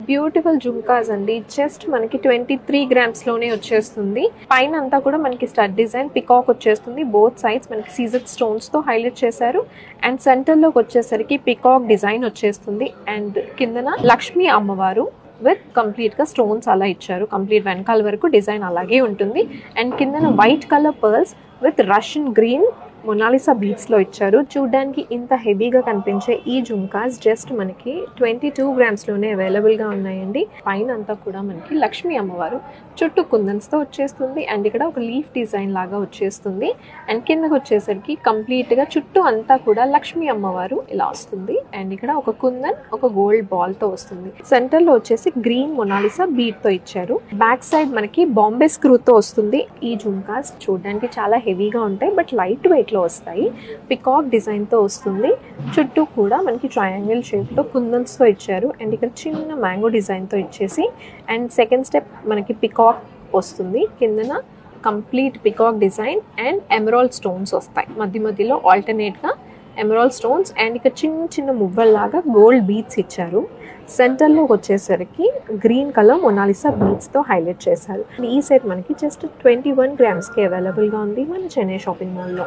Beautiful jhumkas అండి. Just మనకి 23 grams లోనే వచ్చేస్తుంది. పైన అంతా కూడా మనకి స్టడ్ డిజైన్ పికాక్ వచ్చేస్తుంది. బోత్ సైడ్స్ మనకి సీజెడ్ స్టోన్స్ తో హైలైట్ చేశారు. అండ్ సెంటర్ లోకి వచ్చేసరికి పికాక్ డిజైన్ వచ్చేస్తుంది. అండ్ కిందన లక్ష్మీ అమ్మవారు విత్ కంప్లీట్ గా స్టోన్స్ అలా ఇచ్చారు. కంప్లీట్ వెనకాల వరకు డిజైన్ అలాగే ఉంటుంది. అండ్ కిందన white colour pearls with Russian green Mona Lisa beads లో ఇచ్చారు. చూడడానికి ఇంత హెవీగా కనిపించే ఈ జుమ్కాస్ జస్ట్ మనకి 22 grams లోనే అవైలబుల్ గా ఉన్నాయండి. పైన అంతా కూడా మనకి లక్ష్మీ అమ్మవారు చుట్టూ కుందన్స్ తో వచ్చేస్తుంది. అండ్ ఇక్కడ ఒక లీఫ్ డిజైన్ లాగా వచ్చేస్తుంది. అండ్ కిందకి వచ్చేసరికి కంప్లీట్ గా చుట్టూ అంతా కూడా లక్ష్మీ అమ్మవారు ఇలా వస్తుంది. అండ్ ఇక్కడ ఒక కుందన్ ఒక గోల్డ్ బాల్ తో వస్తుంది. సెంటర్ లో వచ్చేసి గ్రీన్ మొనాలిసా బీడ్ తో ఇచ్చారు. బ్యాక్ సైడ్ మనకి బాంబే స్క్రూ తో వస్తుంది. ఈ జుమ్కాస్ చూడడానికి చాలా హెవీగా ఉంటాయి బట్ లైట్ వెయిట్ లో వస్తాయి. పికాక్ డిజైన్ తో వస్తుంది. చుట్టూ కూడా మనకి ట్రయాంగిల్ షేప్ లో కుందన్స్ తో ఇచ్చారు. అండ్ ఇక్కడ చిన్న మ్యాంగో డిజైన్ తో ఇచ్చేసి అండ్ సెకండ్ స్టెప్ మనకి పికాక్ వస్తుంది. కిందన complete peacock design and emerald stones వస్తాయి. మధ్య మధ్యలో ఆల్టర్నేట్ గా ఎమరాల్డ్ స్టోన్స్ అండ్ ఇక్కడ చిన్న చిన్న మువ్వల్లాగా గోల్డ్ బీడ్స్ ఇచ్చారు. సెంటర్లో వచ్చేసరికి గ్రీన్ కలర్ మొనాలిసా బీడ్స్ తో హైలైట్ చేశారు. ఈ సెట్ మనకి జస్ట్ 21 grams కి అవైలబుల్ గా ఉంది మన చెన్నై షాపింగ్ మాల్ లో.